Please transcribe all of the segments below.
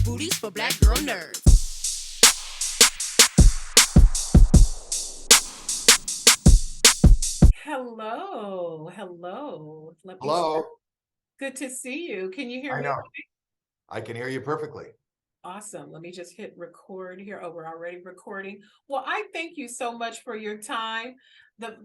booties for black girl nerds. Hello, hello. Let me start. Hello. Good to see you. Can you hear I me know. okay? I can hear you perfectly. Awesome. Let me just hit record here. Oh, we're already recording. Well, I thank you so much for your time.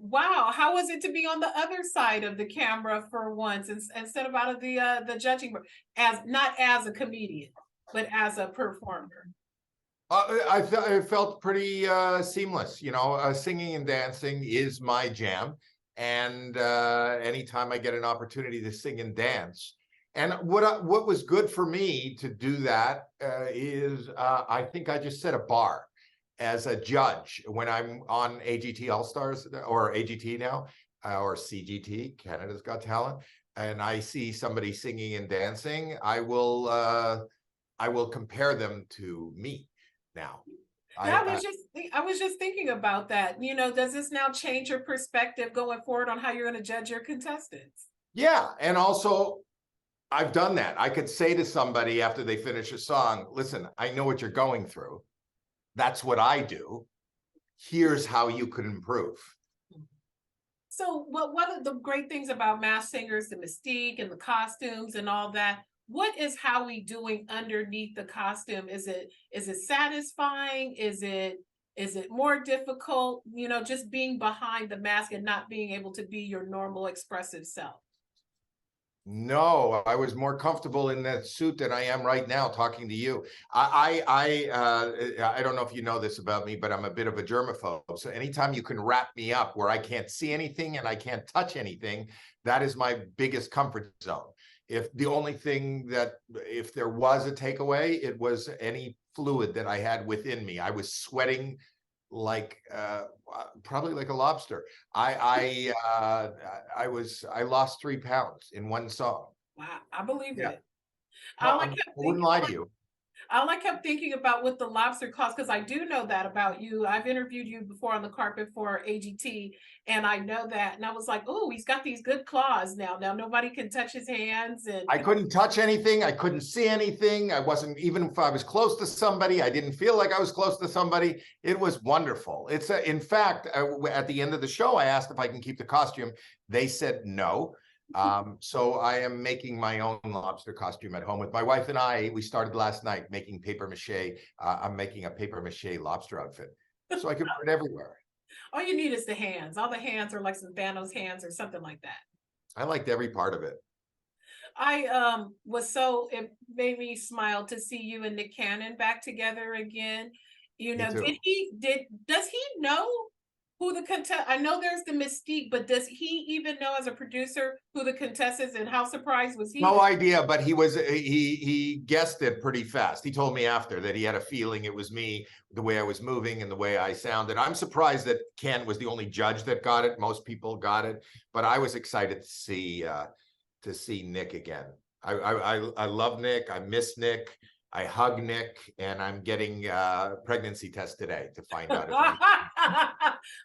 Wow, how was it to be on the other side of the camera for once instead of out of the judging board, as not as a comedian, but as a performer? It felt pretty seamless. Singing and dancing is my jam. And anytime I get an opportunity to sing and dance. And what was good for me to do that is I think I just set a bar as a judge when I'm on AGT All Stars or AGT now or CGT, Canada's Got Talent, and I see somebody singing and dancing, I will compare them to me now. Yeah, I was just thinking about that. Does this now change your perspective going forward on how you're going to judge your contestants? Yeah, and also I've done that. I could say to somebody after they finish a song, listen, I know what you're going through. That's what I do. Here's how you could improve. So, one of the great things about Masked Singers, the mystique and the costumes and all that, what is Howie doing underneath the costume? Is it satisfying? Is it more difficult? Just being behind the mask and not being able to be your normal expressive self. No, I was more comfortable in that suit than I am right now talking to you. I don't know if you know this about me, but I'm a bit of a germaphobe. So anytime you can wrap me up where I can't see anything and I can't touch anything, that is my biggest comfort zone. If the only thing that, if there was a takeaway, it was any fluid that I had within me. I was sweating like probably like a lobster. I lost 3 pounds in one song. Wow, I believe Yeah, it. no, All I I kept wouldn't thinking, lie to you. all I kept thinking about what the lobster cost, because I do know that about you. I've interviewed you before on the carpet for AGT, and I know that. And I was like, oh, he's got these good claws now. Now nobody can touch his hands. And I couldn't touch anything. I couldn't see anything. I wasn't, even if I was close to somebody, I didn't feel like I was close to somebody. It was wonderful. In fact, at the end of the show, I asked if I can keep the costume. They said no. So I am making my own lobster costume at home with my wife and I. We started last night making paper mache. I'm making a paper mache lobster outfit so I can wear it everywhere. all you need is the hands. All the hands are like some Thanos hands or something like that. I liked every part of it. I was so, it made me smile to see you and Nick Cannon back together again. Me too. Does he know who the contest? I know there's the mystique, but does he even know as a producer who the contestants, and how surprised was he? No idea, but he guessed it pretty fast. He told me after that he had a feeling it was me, the way I was moving and the way I sounded. I'm surprised that Ken was the only judge that got it. Most people got it, but I was excited to see Nick again. I love Nick. I miss Nick. I hug Nick, and I'm getting pregnancy test today to find out if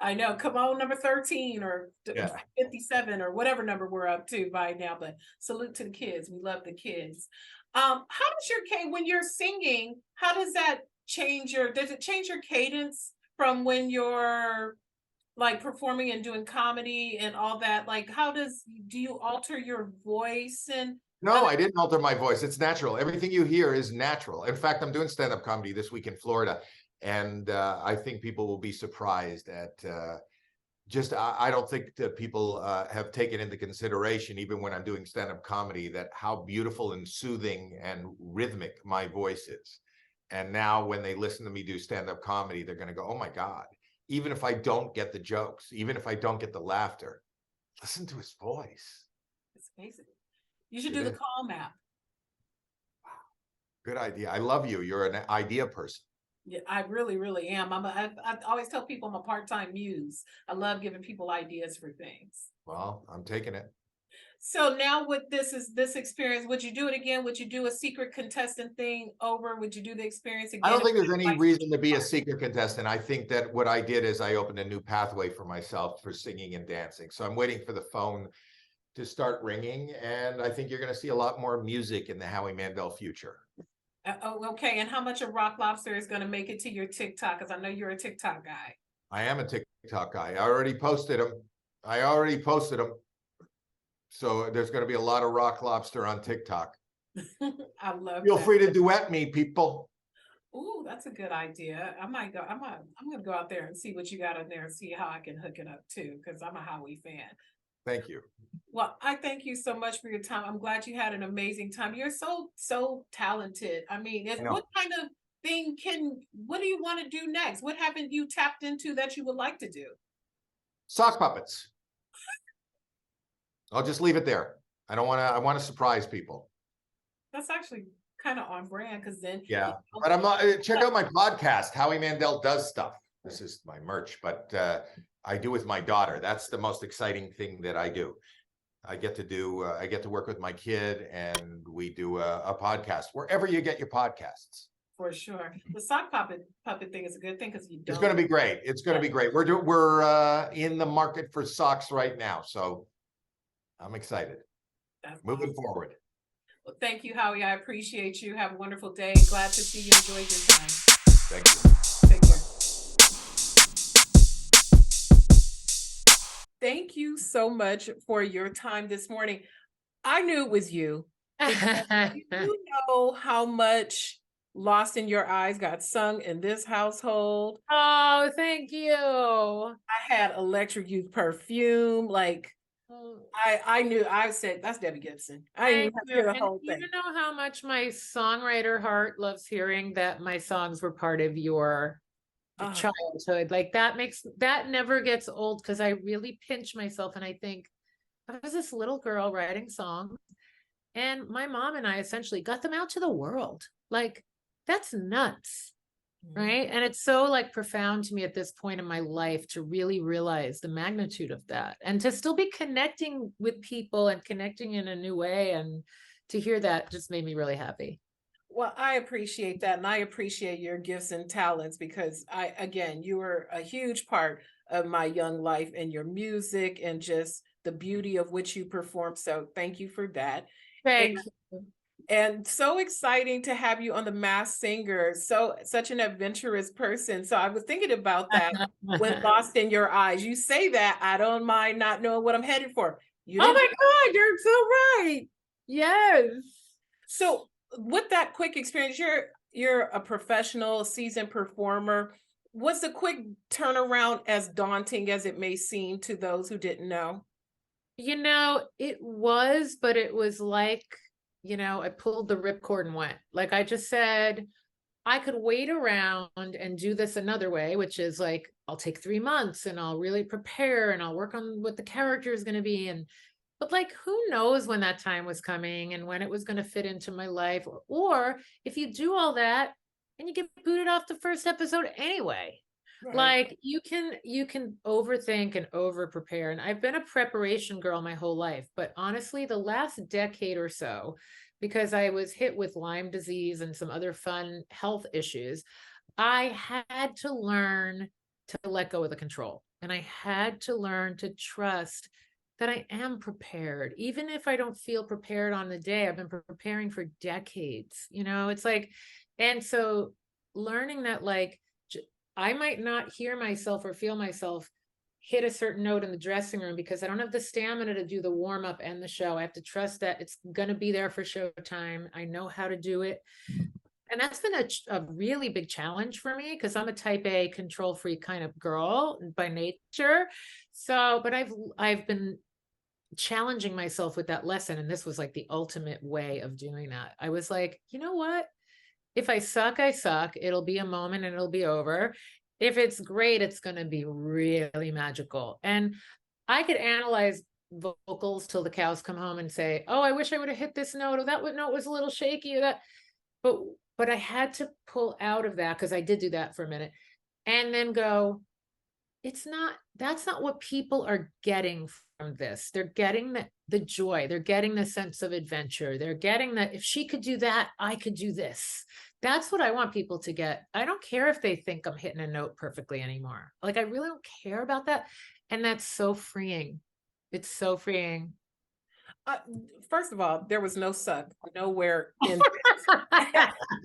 I know. Come on, number 13 or yeah. 57 or whatever number we're up to by now. But salute to the kids. We love the kids. How does when you're singing, how does that does it change your cadence from when you're like performing and doing comedy and all that? Like, do you alter your voice and No, I didn't alter my voice. It's natural. Everything you hear is natural. In fact, I'm doing stand-up comedy this week in Florida, and I think people will be surprised at I don't think that people have taken into consideration, even when I'm doing stand-up comedy, that how beautiful and soothing and rhythmic my voice is. And now when they listen to me do stand-up comedy, they're going to go, oh my God, even if I don't get the jokes, even if I don't get the laughter, listen to his voice. it's amazing. You should do the call map. Good idea. I love you. You're an idea person. Yeah, I really, really am. I always tell people I'm a part-time muse. I love giving people ideas for things. Well, I'm taking it. So now with this experience, would you do it again? Would you do a secret contestant thing over? Would you do the experience again? I don't think there's any reason to be a secret contestant. I think that what I did is I opened a new pathway for myself for singing and dancing. So I'm waiting for the phone to start ringing, and I think you're going to see a lot more music in the Howie Mandel future. Oh, okay. And how much of Rock Lobster is going to make it to your TikTok? Because I know you're a TikTok guy. I am a TikTok guy. I already posted them. I already posted them. So there's going to be a lot of Rock Lobster on TikTok. I love Feel that. free to duet me, people. Ooh, that's a good idea. I might go. I'm gonna go out there and see what you got in there and see how I can hook it up too, because I'm a Howie fan. Thank you. Well, I thank you so much for your time. I'm glad you had an amazing time. You're so talented. I mean, I what know. kind of thing what do you want to do next? What haven't you tapped into that you would like to do? Sock puppets. I'll just leave it there. I don't want to, I want to surprise people. That's actually kind of on brand because then Yeah. But I'm not, check out my podcast, Howie Mandel Does Stuff. This is my merch, but I do with my daughter. That's the most exciting thing that I do. I get to work with my kid, and we do a podcast wherever you get your podcasts. for sure. The sock puppet thing is a good thing because you don't. It's going to be great. It's going to be great. We're in the market for socks right now, so I'm excited. That's Moving awesome. forward. Well, thank you, Howie. I appreciate you. Have a wonderful day. Glad to see you enjoyed your time. Thank you. Take care. Thank you so much for your time this morning. I knew it was you. You know how much Lost in Your Eyes got sung in this household. Oh, thank you. I had Electric Youth Perfume. Like, I knew, I said, that's Debbie Gibson. I didn't even have to hear the And whole you thing. know how much my songwriter heart loves hearing that my songs were part of your childhood. Like that never gets old, because I really pinch myself and I think I was this little girl writing songs, and my mom and I essentially got them out to the world. Like, that's nuts. Right. And it's so like profound to me at this point in my life to really realize the magnitude of that, and to still be connecting with people and connecting in a new way. And to hear that just made me really happy. Well, I appreciate that. And I appreciate your gifts and talents because you were a huge part of my young life and your music and just the beauty of which you perform. So thank you for that. Thank you. And so exciting to have you on The Masked Singer. Such an adventurous person. So I was thinking about that when Lost in Your Eyes. You say that, I don't mind not knowing what I'm headed for. Oh my God, you're so right. Yes. So with that quick experience, you're a professional, seasoned performer. Was the quick turnaround as daunting as it may seem to those who didn't know? You know, it was, but it was like, I pulled the ripcord and went. Like, I just said, I could wait around and do this another way, which is like, I'll take 3 months and I'll really prepare and I'll work on what the character is going to be. But like, who knows when that time was coming and when it was going to fit into my life, or if you do all that and you get booted off the first episode anyway. Right. Like, you can overthink and over prepare. And I've been a preparation girl my whole life, but honestly, the last decade or so, because I was hit with Lyme disease and some other fun health issues, I had to learn to let go of the control. And I had to learn to trust that I am prepared. Even if I don't feel prepared on the day, I've been preparing for decades. It's like, and so learning that, like, I might not hear myself or feel myself hit a certain note in the dressing room because I don't have the stamina to do the warm up and the show. I have to trust that it's going to be there for showtime. I know how to do it. And that's been a really big challenge for me because I'm a type A control freak kind of girl by nature. So, but I've been challenging myself with that lesson. And this was like the ultimate way of doing that. I was like, you know what? If I suck, I suck. It'll be a moment and it'll be over. If it's great, it's going to be really magical. And I could analyze vocals till the cows come home and say, oh, I wish I would have hit this note, or that note was a little shaky, or that. But I had to pull out of that, because I did do that for a minute, and then go, that's not what people are getting from this. They're getting the joy. They're getting the sense of adventure. They're getting that if she could do that, I could do this. That's what I want people to get. I don't care if they think I'm hitting a note perfectly anymore. Like, I really don't care about that. And that's so freeing. It's so freeing. Uh, First of all, there was no suck nowhere in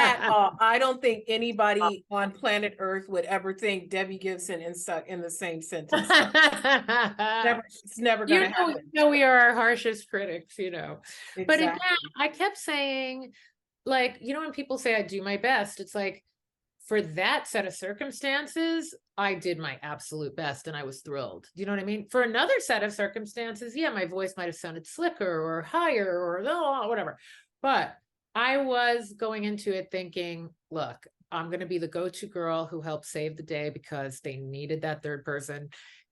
at all. I don't think anybody on planet Earth would ever think Debbie Gibson and suck in the same sentence. Never, it's never You gonna know, happen. we are our harshest critics, you know. But again, Exactly. I kept saying, like, you know, when people say I do my best, it's like, for that set of circumstances, I did my absolute best and I was thrilled. Do you know what I mean? For another set of circumstances, yeah, my voice might have sounded slicker or higher or whatever. But I was going into it thinking, look, I'm going to be the go-to girl who helped save the day because they needed that third person.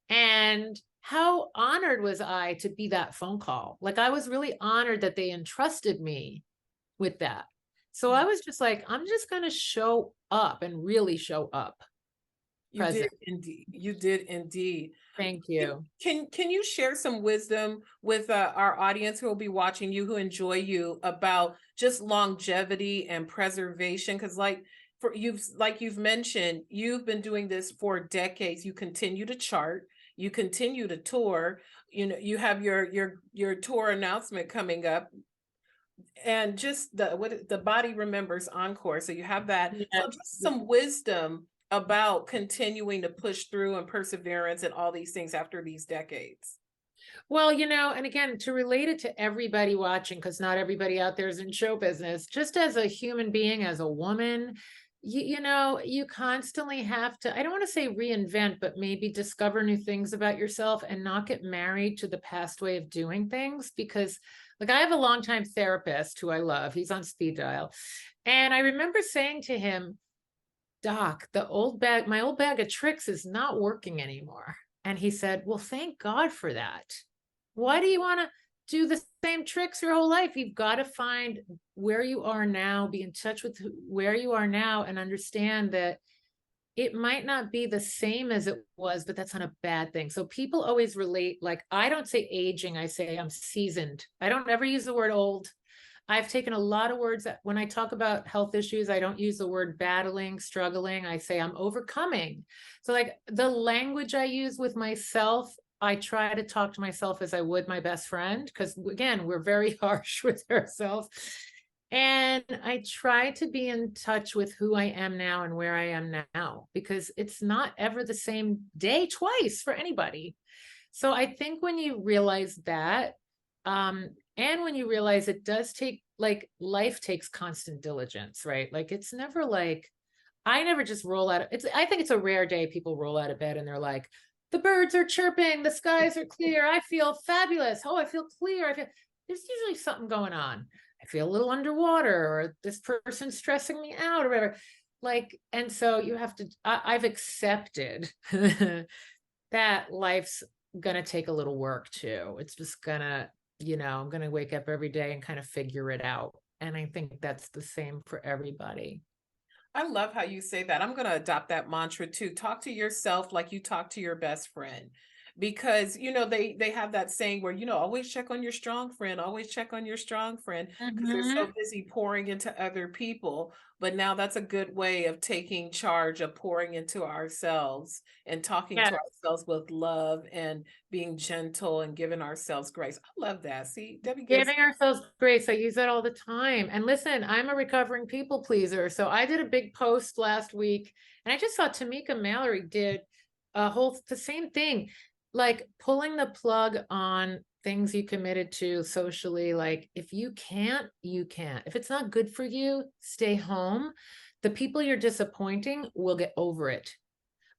And how honored was I to be that phone call? Like, I was really honored that they entrusted me with that. So I was just like, I'm just going to show up and really show up. You did Present. indeed. You did indeed. Thank you. Can you share some wisdom with our audience who will be watching you, who enjoy you, about just longevity and preservation? Because like you've mentioned, you've been doing this for decades. You continue to chart, you continue to tour. You know, you have your tour announcement coming up, and just the body remembers encore. So you have that. Yeah. So just some wisdom about continuing to push through and perseverance and all these things after these decades. Well, you know, and again, to relate it to everybody watching, because not everybody out there is in show business, just as a human being, as a woman, you know, you constantly have to, I don't want to say reinvent, but maybe discover new things about yourself and not get married to the past way of doing things. Because, like, I have a longtime therapist who I love, he's on speed dial. And I remember saying to him, Doc, my old bag of tricks is not working anymore. And he said, well, thank God for that. Why do you want to do the same tricks your whole life? You've got to find where you are now, be in touch with where you are now, and understand that it might not be the same as it was, but that's not a bad thing. So people always relate, like, I don't say aging, I say I'm seasoned. I don't ever use the word old. I've taken a lot of words that when I talk about health issues, I don't use the word battling, struggling. I say I'm overcoming. So, like, the language I use with myself, I try to talk to myself as I would my best friend, because again, we're very harsh with ourselves. And I try to be in touch with who I am now and where I am now, because it's not ever the same day twice for anybody. So I think when you realize that, and when you realize it does take, like, life takes constant diligence, right? Like, it's never like, I never just roll out of, I think it's a rare day people roll out of bed and they're like, the birds are chirping, the skies are clear, I feel fabulous. Oh, I feel clear. There's usually something going on. I feel a little underwater, or this person's stressing me out, or whatever. Like, and so you have to, I've accepted that life's gonna take a little work too. It's just gonna, you know, I'm gonna wake up every day and kind of figure it out. And I think that's the same for everybody. I love how you say that. I'm going to adopt that mantra too. Talk to yourself like you talk to your best friend. Because you know they have that saying where, you know, always check on your strong friend, always check on your strong friend, because they're so busy pouring into other people. But now that's a good way of taking charge of pouring into ourselves and talking Yeah, to ourselves with love and being gentle and giving ourselves grace. I love that. See, Debbie Gibson. giving ourselves grace. I use that all the time. And listen, I'm a recovering people pleaser. So I did a big post last week, and I just saw Tamika Mallory did the same thing, like pulling the plug on things you committed to socially. Like, if you can't, you can't. If it's not good for you, stay home. The people you're disappointing will get over it.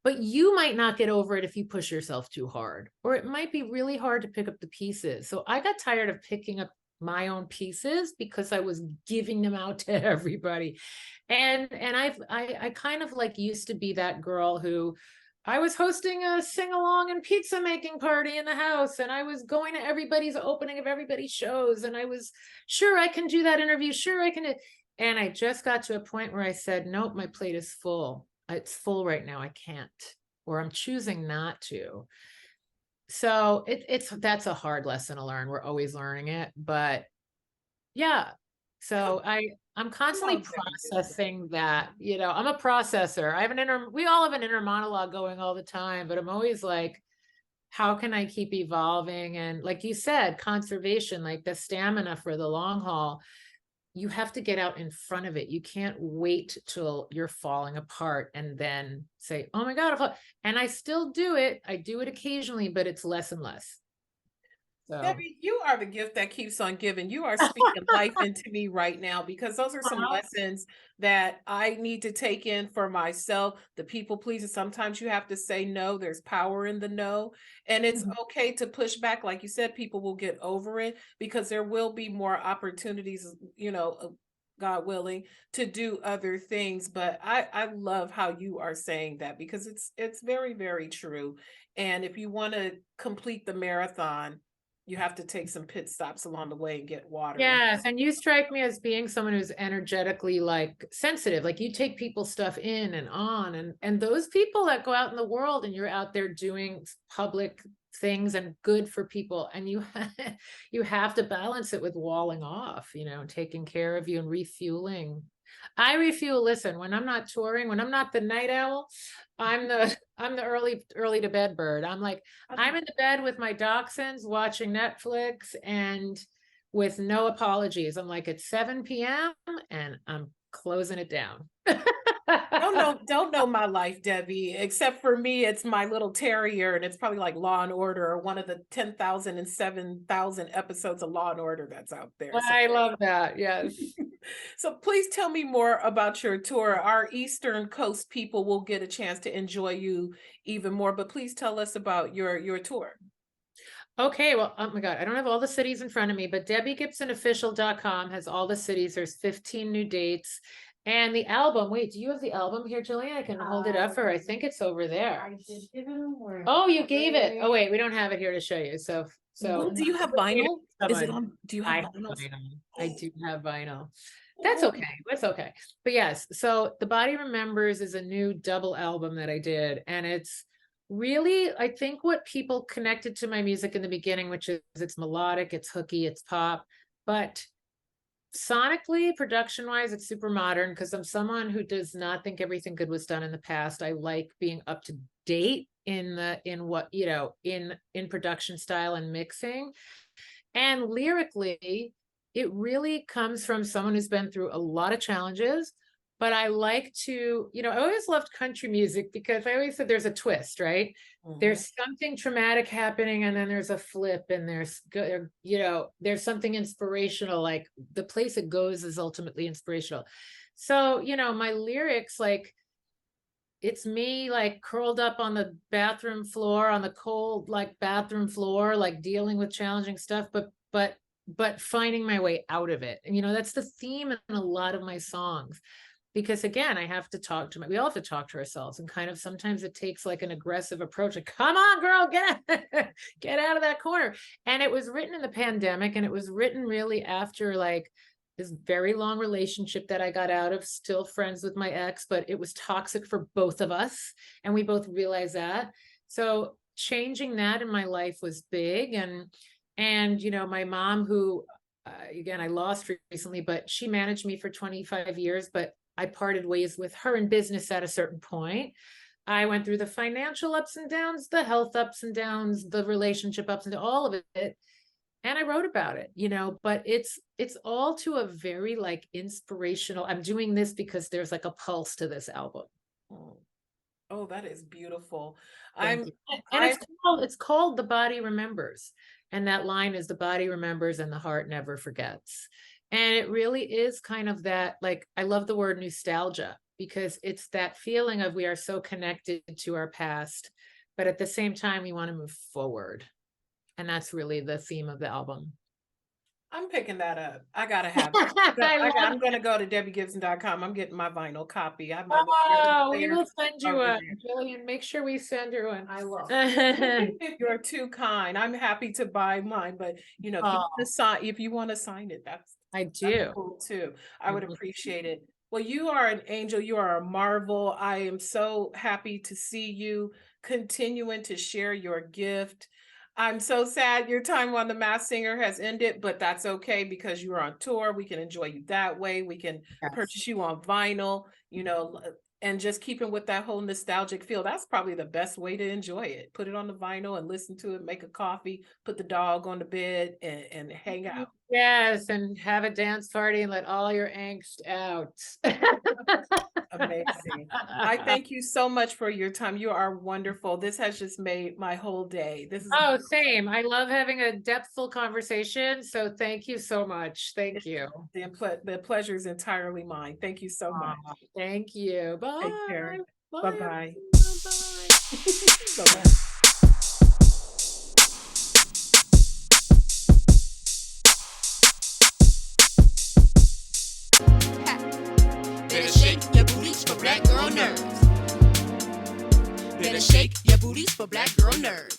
But you might not get over it if you push yourself too hard, or it might be really hard to pick up the pieces. So I got tired of picking up my own pieces because I was giving them out to everybody. And I kind of like used to be that girl who, I was hosting a sing-along and pizza making party in the house, and I was going to everybody's opening of everybody's shows, and I was sure I can do that interview, sure I can. And I just got to a point where I said, nope, my plate is full. It's full right now. I can't, or I'm choosing not to. So that's a hard lesson to learn. We're always learning it, but yeah. So I'm Come constantly on, Debbie Gibson. processing that, you know, I'm a processor. We all have an inner monologue going all the time, but I'm always like, how can I keep evolving? And like you said, conservation, like the stamina for the long haul, you have to get out in front of it. You can't wait till you're falling apart and then say, oh my God, and I still do it. I do it occasionally, but it's less and less. So Debbie, you are the gift that keeps on giving. You are speaking life into me right now, because those are some lessons that I need to take in for myself. The people pleasing. Sometimes you have to say no. There's power in the no. And it's okay to push back. Like you said, people will get over it, because there will be more opportunities, God willing, to do other things. But I love how you are saying that, because it's very, very true. And if you want to complete the marathon, you have to take some pit stops along the way and get water. yes, and you strike me as being someone who's energetically like sensitive. Like you take people's stuff in and on, and those people that go out in the world and you're out there doing public things and good for people, and you have to balance it with walling off, taking care of you and refueling. I refuel. Listen, when I'm not touring, when I'm not the night owl, I'm the early to bed bird. I'm like, I'm in the bed with my dachshunds watching Netflix and with no apologies. I'm like, it's 7 p.m. and I'm closing it down. Don't know my life, Debbie. Except for me, it's my little terrier, and it's probably like Law and Order, or one of the 10,000 and 7,000 episodes of Law and Order that's out there. Well, I love that. Yes. So please tell me more about your tour. Our Eastern Coast people will get a chance to enjoy you even more, but please tell us about your tour. Okay, well, oh my God, I don't have all the cities in front of me, but DebbieGibsonOfficial.com has all the cities. There's 15 new dates. And the album, wait, do you have the album here, Jillian? I can hold it up for, I think it's over there. I did give it away. Oh, you gave it. Oh, wait, we don't have it here to show you. So Well, do you have vinyl? Is it on? Do you have vinyl? I do have vinyl. That's okay. That's okay. But yes, so The Body Remembers is a new double album that I did. And it's really, I think, what people connected to my music in the beginning, which is it's melodic, it's hooky, it's pop, but sonically, production wise, it's super modern, because I'm someone who does not think everything good was done in the past. I like being up to date in what, in production style and mixing. And lyrically, it really comes from someone who's been through a lot of challenges. But I like to, I always loved country music, because I always said there's a twist, right? There's something traumatic happening, and then there's a flip, and there's something inspirational, like the place it goes is ultimately inspirational. So, my lyrics, like, it's me like curled up on the bathroom floor, on the cold, like bathroom floor, like dealing with challenging stuff, but finding my way out of it. And, that's the theme in a lot of my songs. Because again, we all have to talk to ourselves, and kind of sometimes it takes like an aggressive approach, like, come on, girl, get out of that corner. And it was written in the pandemic, and it was written really after like this very long relationship that I got out of, still friends with my ex, but it was toxic for both of us. And we both realized that. So changing that in my life was big. And my mom, who, again, I lost recently, but she managed me for 25 years, but I parted ways with her in business at a certain point. I went through the financial ups and downs, the health ups and downs, the relationship ups and downs, all of it. And I wrote about it, but it's all to a very like inspirational. I'm doing this because there's like a pulse to this album. Oh, that is beautiful. It's called The Body Remembers. And that line is, the body remembers and the heart never forgets. And it really is kind of that, like, I love the word nostalgia, because it's that feeling of we are so connected to our past, but at the same time, we want to move forward. And that's really the theme of the album. I'm picking that up. I gotta have it. I'm gonna go to DebbieGibson.com. I'm getting my vinyl copy. We will send you one. Jillian, make sure we send her one. I will. You're too kind. I'm happy to buy mine, but if you want to sign it, that's cool too. I would appreciate it. Well, you are an angel. You are a marvel. I am so happy to see you continuing to share your gift. I'm so sad your time on The Masked Singer has ended, but that's okay, because you're on tour. We can enjoy you that way. We can purchase you on vinyl. and just keeping with that whole nostalgic feel. That's probably the best way to enjoy it. Put it on the vinyl and listen to it, make a coffee, put the dog on the bed and hang out. Yes, and have a dance party and let all your angst out. Amazing. I thank you so much for your time. You are wonderful. This has just made my whole day. This is Oh, same. I love having a depthful conversation. So thank you so much. Thank you. the pleasure is entirely mine. Thank you so much. Thank you. Bye. Take care. Bye. Bye-bye. Bye. Bye-bye. Better shake your booties for black girl nerves. Better shake your booties for black girl nerves.